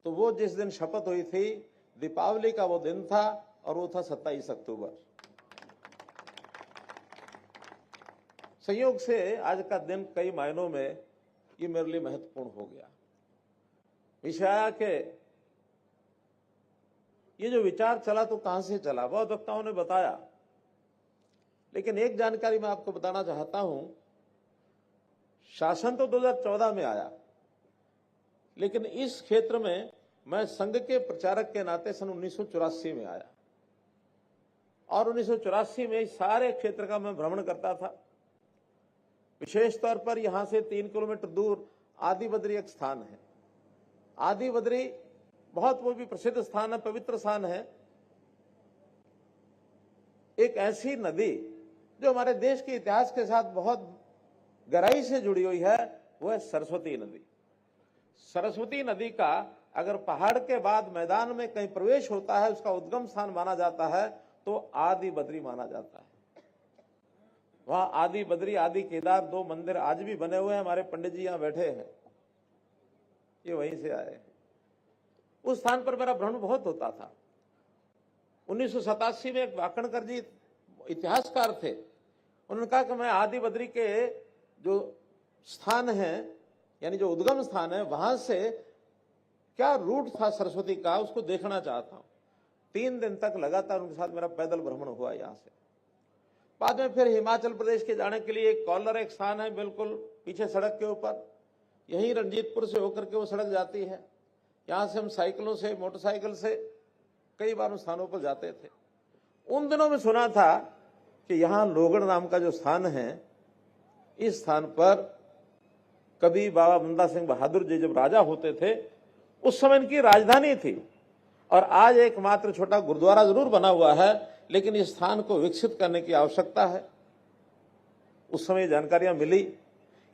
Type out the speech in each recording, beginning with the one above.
तो वो जिस दिन शपथ हुई थी, दीपावली का वो दिन था और वो था 27 अक्टूबर। संयोग से आज का दिन कई मायनों में ये मेरे लिए महत्वपूर्ण हो गया। विषय आया कि ये जो विचार चला तो कहां से चला, बहुत वक्ताओं ने बताया, लेकिन एक जानकारी मैं आपको बताना चाहता हूं। शासन तो 2014 में आया, लेकिन इस क्षेत्र में मैं संघ के प्रचारक के नाते सन 1984 में आया और 1984 में सारे क्षेत्र का मैं भ्रमण करता था। विशेष तौर पर यहां से 3 किलोमीटर दूर आदि बद्री एक स्थान है। आदि बद्री बहुत वो भी प्रसिद्ध स्थान है, पवित्र स्थान है। एक ऐसी नदी जो हमारे देश के इतिहास के साथ बहुत गहराई से जुड़ी हुई है, वो है सरस्वती नदी। सरस्वती नदी का अगर पहाड़ के बाद मैदान में कहीं प्रवेश होता है, उसका उद्गम स्थान माना जाता है, तो आदि बद्री माना जाता है। वहां आदि बद्री, आदि केदार 2 मंदिर आज भी बने हुए हैं। हमारे पंडित जी यहां बैठे हैं, ये वहीं से आए। उस स्थान पर मेरा भ्रमण बहुत होता था। 1987 में एक वाकणकर जी इतिहासकार थे, उन्होंने कहा कि मैं आदि बद्री के जो स्थान है, यानी जो उद्गम स्थान है, वहां से क्या रूट था सरस्वती का, उसको देखना चाहता हूं। 3 दिन तक लगातार उनके साथ मेरा पैदल भ्रमण हुआ यहां से। बाद में फिर हिमाचल प्रदेश के जाने के लिए कॉलर एक स्थान है, बिल्कुल पीछे सड़क के ऊपर, यहीं रणजीतपुर से होकर के वो सड़क जाती है। यहां से हम साइकिलों से, मोटरसाइकिल से कई बार उन स्थानों पर जाते थे। उन दिनों में सुना था कि यहां लोगड़ नाम का जो स्थान है, इस स्थान पर कभी बाबा बंदा सिंह बहादुर जी जब राजा होते थे, उस समय इनकी राजधानी थी। और आज एकमात्र छोटा गुरुद्वारा जरूर बना हुआ है, लेकिन इस स्थान को विकसित करने की आवश्यकता है। उस समय जानकारियां मिली,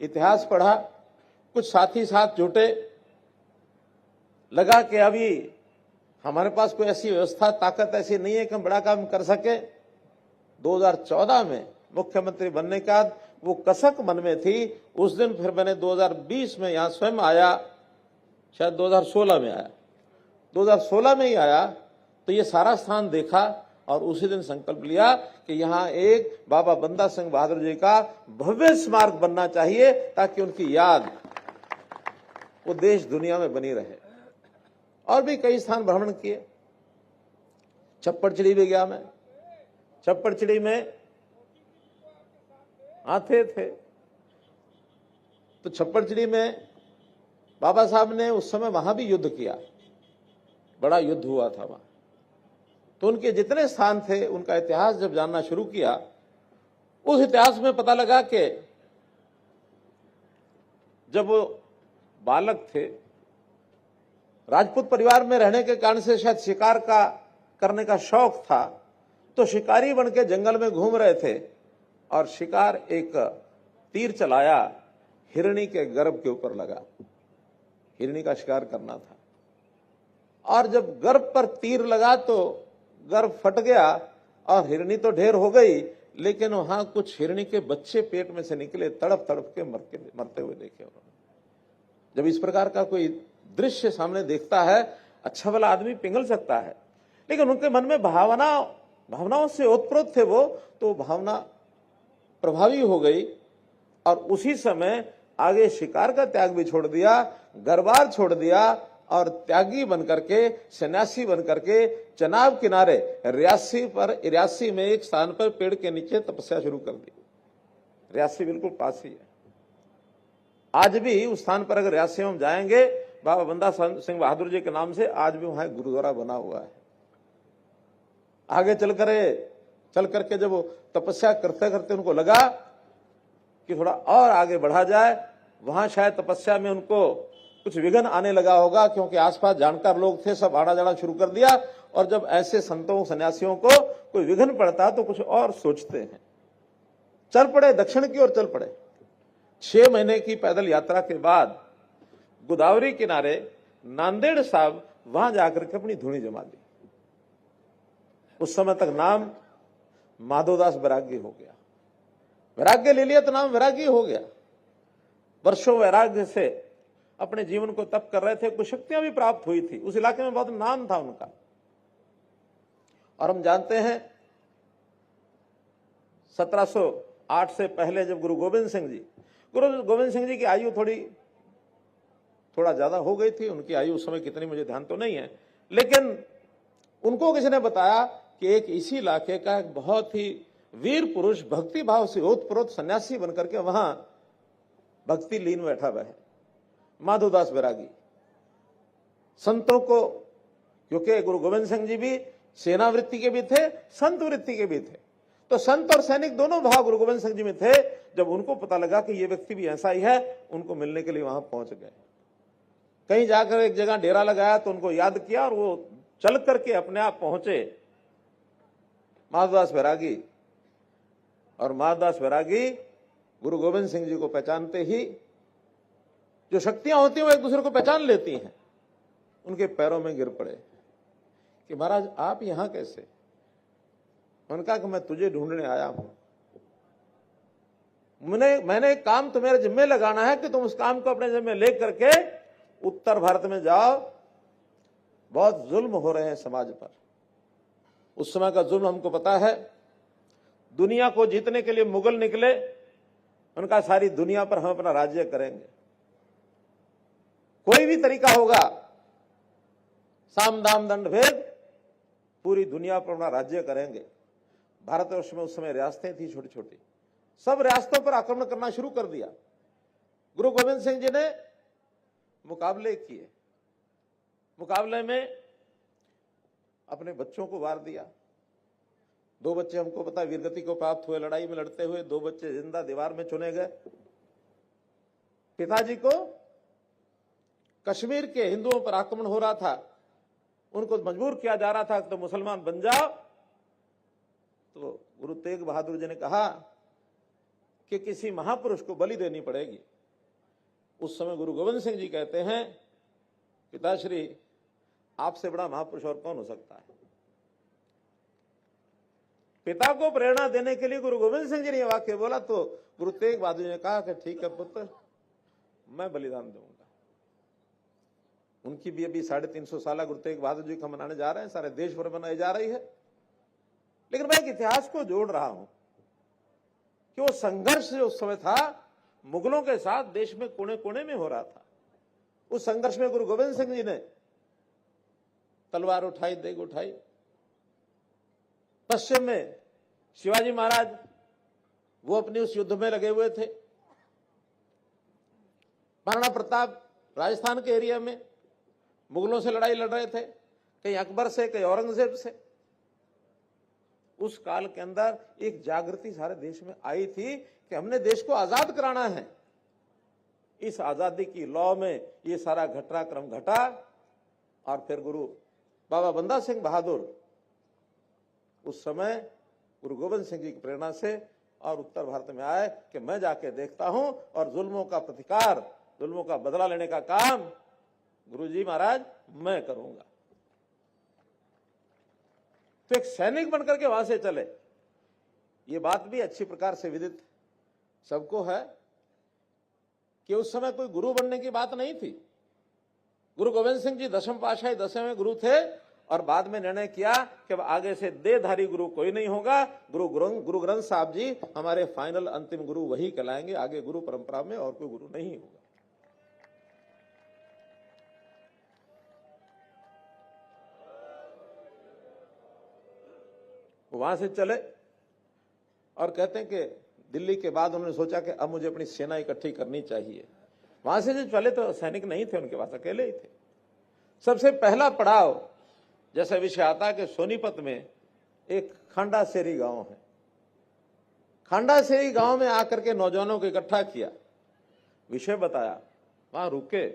इतिहास पढ़ा, कुछ साथी साथ जुटे, लगा कि अभी हमारे पास कोई ऐसी व्यवस्था, ताकत ऐसी नहीं है कि हम बड़ा काम कर सके। 2014 में मुख्यमंत्री बनने के बाद वो कसक मन में थी। उस दिन फिर मैंने 2020 में यहां स्वयं आया, शायद 2016 में आया, 2016 में ही आया, तो ये सारा स्थान देखा और उसी दिन संकल्प लिया कि यहाँ एक बाबा बंदा सिंह बहादुर जी का भव्य स्मारक बनना चाहिए, ताकि उनकी याद वो देश दुनिया में बनी रहे। और भी कई स्थान भ्रमण किए। छप्पड़चिड़ी भी गया मैं। छप्पड़चिड़ी में आते थे तो छप्पड़चिड़ी में बाबा साहब ने उस समय वहां भी युद्ध किया, बड़ा युद्ध हुआ था वहां। तो उनके जितने स्थान थे, उनका इतिहास जब जानना शुरू किया, उस इतिहास में पता लगा कि जब वो बालक थे, राजपूत परिवार में रहने के कारण से शायद शिकार का करने का शौक था, तो शिकारी बन के जंगल में घूम रहे थे और शिकार एक तीर चलाया, हिरणी के गर्भ के ऊपर लगा। हिरणी का शिकार करना था और जब गर्भ पर तीर लगा तो गर्भ फट गया और हिरणी तो ढेर हो गई, लेकिन वहां कुछ हिरणी के बच्चे पेट में से निकले, तड़प तड़प के मरते हुए देखे उन्होंने। जब इस प्रकार का कोई दृश्य सामने देखता है, अच्छा भला आदमी पिघल सकता है, लेकिन उनके मन में भावनाओं से ओतप्रोत थे वो, तो भावना प्रभावी हो गई और उसी समय आगे शिकार का त्याग भी छोड़ दिया, घरबार छोड़ दिया और त्यागी बनकर के, सन्यासी बनकर के चनाब किनारे रियासी में एक स्थान पर पेड़ के नीचे तपस्या शुरू कर दी। रियासी बिल्कुल पास ही है। आज भी उस स्थान पर अगर रियासी में हम जाएंगे, बाबा बंदा सिंह बहादुर जी के नाम से आज भी वहां गुरुद्वारा बना हुआ है। आगे चल करके जब वो तपस्या करते करते उनको लगा कि थोड़ा और आगे बढ़ा जाए, वहां शायद तपस्या में उनको कुछ विघ्न आने लगा होगा, क्योंकि आसपास जानकार लोग थे, सब आड़ा जाड़ा शुरू कर दिया। और जब ऐसे संतों सन्यासियों को कोई विघ्न पड़ता तो कुछ और सोचते हैं। चल पड़े, दक्षिण की ओर चल पड़े। 6 महीने की पैदल यात्रा के बाद गोदावरी किनारे नांदेड़ साहब, वहां जाकर के अपनी धुनी जमा दी। उस समय तक नाम माधोदास वैराग्य हो गया। वैराग्य ले लिया तो नाम वैराग्य हो गया। वर्षों वैराग्य से अपने जीवन को तप कर रहे थे, कुछ शक्तियां भी प्राप्त हुई थी, उस इलाके में बहुत नाम था उनका। और हम जानते हैं 1708 से पहले जब गुरु गोविंद सिंह जी की आयु थोड़ा ज्यादा हो गई थी, उनकी आयु उस समय कितनी मुझे ध्यान तो नहीं है, लेकिन उनको किसी ने बताया कि एक इसी इलाके का एक बहुत ही वीर पुरुष भक्ति भाव से ओतप्रोत सन्यासी बनकर के वहां भक्ति लीन बैठा हुआ है, माधोदास बैरागी। संतों को, क्योंकि गुरु गोविंद सिंह जी भी सेना वृत्ति के भी थे, संत वृत्ति के भी थे, तो संत और सैनिक दोनों भाव गुरु गोविंद सिंह जी में थे। जब उनको पता लगा कि ये व्यक्ति भी ऐसा ही है, उनको मिलने के लिए वहां पहुंच गए। कहीं जाकर एक जगह डेरा लगाया तो उनको याद किया और वो चल करके अपने आप पहुंचे माधोदास बैरागी। और माधोदास बैरागी गुरु गोविंद सिंह जी को पहचानते ही, जो शक्तियां होती हैं वो एक दूसरे को पहचान लेती हैं, उनके पैरों में गिर पड़े कि महाराज आप यहां कैसे? उन्होंने कहा कि मैं तुझे ढूंढने आया हूं, मैंने एक काम तुम्हारे जिम्मे लगाना है कि तुम उस काम को अपने जिम्मे ले करके उत्तर भारत में जाओ। बहुत जुल्म हो रहे हैं समाज पर। उस समय का जुल्म हमको पता है। दुनिया को जीतने के लिए मुगल निकले, उनका सारी दुनिया पर हम अपना राज्य करेंगे, कोई भी तरीका होगा, साम दाम दंड भेद, पूरी दुनिया पर अपना राज्य करेंगे। भारतवर्ष में उस समय रियासतें थी छोटी छोटी, सब रियासतों पर आक्रमण करना शुरू कर दिया। गुरु गोविंद सिंह जी ने मुकाबले किए, मुकाबले में अपने बच्चों को वार दिया। 2 बच्चे हमको पता वीरगति को प्राप्त हुए लड़ाई में लड़ते हुए, 2 बच्चे जिंदा दीवार में चुने गए। पिताजी को कश्मीर के हिंदुओं पर आक्रमण हो रहा था, उनको मजबूर किया जा रहा था तो मुसलमान बन जाओ। तो गुरु तेग बहादुर जी ने कहा कि किसी महापुरुष को बलि देनी पड़ेगी। उस समय गुरु गोविंद सिंह जी कहते हैं, पिताश्री आपसे बड़ा महापुरुष और कौन हो सकता है? पिता को प्रेरणा देने के लिए गुरु गोविंद सिंह जी ने यह वाक्य बोला तो गुरु तेग बहादुर जी ने कहा कि ठीक है पुत्र, मैं बलिदान दूंगा। उनकी भी अभी 350 साल गुरु तेग बहादुर जी को मनाने जा रहे हैं, सारे देश भर मनाई जा रही है। लेकिन मैं एक इतिहास को जोड़ रहा हूं कि वो संघर्ष जो उस समय था मुगलों के साथ देश में कोने कोने में हो रहा था। उस संघर्ष में गुरु गोविंद सिंह जी ने तलवार उठाई, देग उठाई। पश्चिम में शिवाजी महाराज वो अपने उस युद्ध में लगे हुए थे। महाराणा प्रताप राजस्थान के एरिया में मुगलों से लड़ाई लड़ रहे थे, कहीं अकबर से, कहीं औरंगजेब से। उस काल के अंदर एक जागृति सारे देश में आई थी कि हमने देश को आजाद कराना है। इस आजादी की लौ में ये सारा घटनाक्रम घटा और फिर गुरु बाबा बंदा सिंह बहादुर उस समय गुरु गोविंद सिंह जी की प्रेरणा से और उत्तर भारत में आए कि मैं जाके देखता हूं और जुल्मों का प्रतिकार, जुल्मों का बदला लेने का काम गुरुजी महाराज मैं करूंगा। तो एक सैनिक बनकर के वहां से चले। ये बात भी अच्छी प्रकार से विदित सबको है कि उस समय कोई गुरु बनने की बात नहीं थी। गुरु गोविंद सिंह जी 10वें पातशाही 10वें गुरु थे और बाद में निर्णय किया कि अब आगे से देहधारी गुरु कोई नहीं होगा। गुरु ग्रंथ साहब जी हमारे फाइनल अंतिम गुरु वही कहलाएंगे, आगे गुरु परंपरा में और कोई गुरु नहीं होगा। वहां से चले और कहते हैं कि दिल्ली के बाद उन्होंने सोचा कि अब मुझे अपनी सेना इकट्ठी करनी चाहिए। वहां से जो चले तो सैनिक नहीं थे उनके पास, अकेले ही थे। सबसे पहला पड़ाव जैसा विषय आता है कि सोनीपत में एक खांडासेरी गांव है। खांडासेरी गांव में आकर के नौजवानों को इकट्ठा किया, विषय बताया, वहां रुके।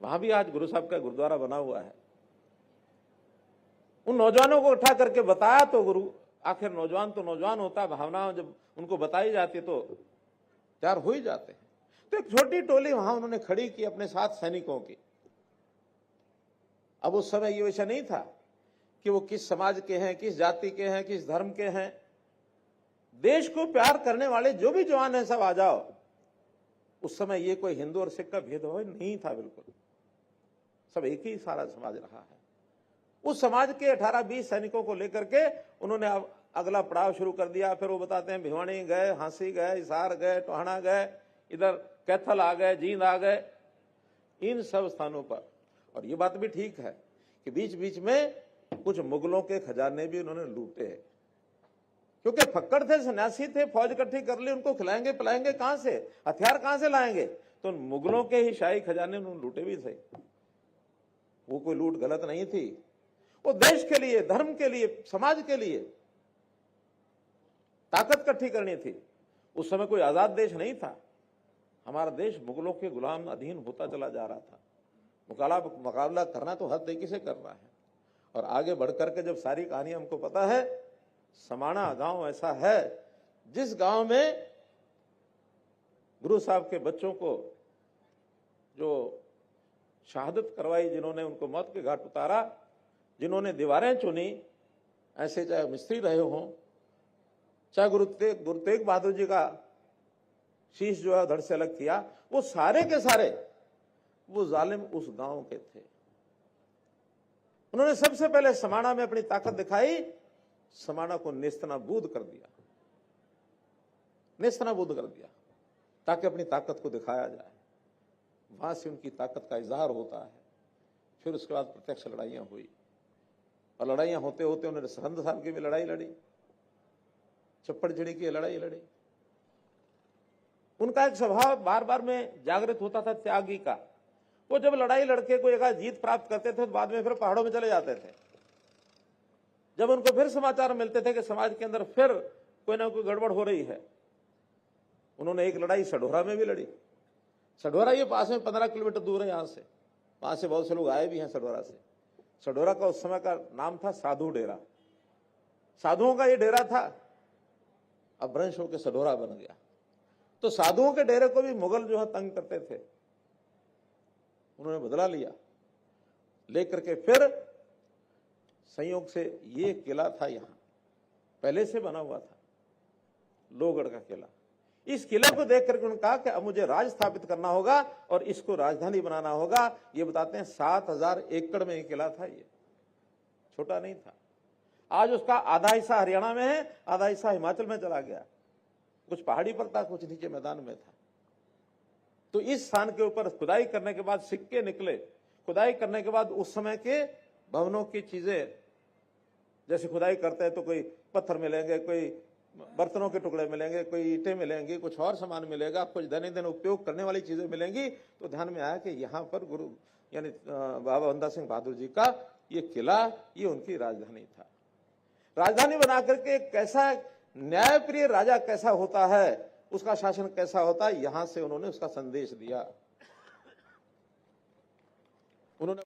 वहां भी आज गुरु साहब का गुरुद्वारा बना हुआ है। उन नौजवानों को इकट्ठा करके बताया तो गुरु, आखिर नौजवान तो नौजवान होता है, भावनाएं जब उनको बताई जाती तो तैयार हो ही जाते हैं। तो एक छोटी टोली वहां उन्होंने खड़ी की अपने साथ सैनिकों की। अब उस समय ये विषय नहीं था कि वो किस समाज के हैं, किस जाति के हैं, किस धर्म के हैं। देश को प्यार करने वाले जो भी जवान हैं सब आ जाओ। उस समय ये कोई हिंदू और सिख का भेदभाव नहीं था, बिल्कुल सब एक ही सारा समाज रहा है। उस समाज के 18-20 सैनिकों को लेकर के उन्होंने अगला पड़ाव शुरू कर दिया। फिर वो बताते हैं भिवानी गए, हांसी गए, हिसार गए, टोहाना गए, इधर कैथल आ गए, जींद आ गए, इन सब स्थानों पर। और ये बात भी ठीक है कि बीच बीच में कुछ मुगलों के खजाने भी उन्होंने लूटे, क्योंकि फक्कड़ थे, सन्यासी थे, फौज इकट्ठी कर ली, उनको खिलाएंगे पिलाएंगे कहां से, हथियार कहां से लाएंगे? तो मुगलों के ही शाही खजाने उन्होंने लूटे भी थे। वो कोई लूट गलत नहीं थी, वो देश के लिए, धर्म के लिए, समाज के लिए ताकत इकट्ठी करनी थी। उस समय कोई आजाद देश नहीं था, हमारा देश मुगलों के गुलाम अधीन होता चला जा रहा था। मुकाबला करना तो हर तरीके से करना है। और आगे बढ़कर के जब सारी कहानी हमको पता है, समाना गांव ऐसा है जिस गांव में गुरु साहब के बच्चों को जो शहादत करवाई, जिन्होंने उनको मौत के घाट उतारा, जिन्होंने दीवारें चुनी, ऐसे चाहे मिस्त्री रहे हों, चाहे गुरु तेग बहादुर जी का शीश जो है धड़ से अलग किया, वो सारे के सारे वो जालिम उस गांव के थे। उन्होंने सबसे पहले समाना में अपनी ताकत दिखाई, समाना को नेस्तनाबूद कर दिया, नेस्तनाबूद कर दिया, ताकि अपनी ताकत को दिखाया जाए। वहां से उनकी ताकत का इजहार होता है। फिर उसके बाद प्रत्यक्ष लड़ाइयां हुई, और लड़ाइयां होते होते उन्होंने सरहंद साहब की भी लड़ाई लड़ी, चप्पड़ चिड़ी की लड़ाई लड़ी। उनका एक स्वभाव बार बार में जागृत होता था, त्यागी का। वो जब लड़ाई लड़के कोई एक जीत प्राप्त करते थे तो बाद में फिर पहाड़ों में चले जाते थे। जब उनको फिर समाचार मिलते थे कि समाज के अंदर फिर कोई ना कोई गड़बड़ हो रही है, उन्होंने एक लड़ाई सढौरा में भी लड़ी। सढौरा ये पास में 15 किलोमीटर दूर है यहां से, वहां से बहुत से लोग आए भी हैं सढौरा से। सढौरा का उस समय का नाम था साधु डेरा, साधुओं का ये डेरा था, अब भ्रंश होकर सढौरा बन गया। तो साधुओं के डेरे को भी मुगल जो है तंग करते थे, उन्होंने बदला लिया। लेकर के फिर संयोग से ये किला था, यहां पहले से बना हुआ था, लोहगढ़ का किला। इस किले को देख करके उन्होंने कहा कि अब मुझे राज स्थापित करना होगा और इसको राजधानी बनाना होगा। ये बताते हैं 7000 एकड़ में ये किला था, ये छोटा नहीं था। आज उसका आधा हिस्सा हरियाणा में है, आधा हिस्सा हिमाचल में चला गया, कुछ पहाड़ी पर था, कुछ नीचे मैदान में था। तो इस स्थान के ऊपर खुदाई करने के बाद सिक्के निकले। खुदाई करने के बाद उस समय के भवनों की चीजें, जैसे खुदाई करते हैं तो कोई पत्थर मिलेंगे, कोई बर्तनों के टुकड़े मिलेंगे, कोई ईंटें मिलेंगी, कुछ और सामान मिलेगा, कुछ दैनिक उपयोग करने वाली चीजें मिलेंगी। तो ध्यान में आया कि यहाँ पर गुरु यानी बाबा बंदा सिंह बहादुर जी का ये किला, ये उनकी राजधानी था। राजधानी बना करके कैसा न्यायप्रिय राजा कैसा होता है, उसका शासन कैसा होता है, यहां से उन्होंने उसका संदेश दिया। उन्होंने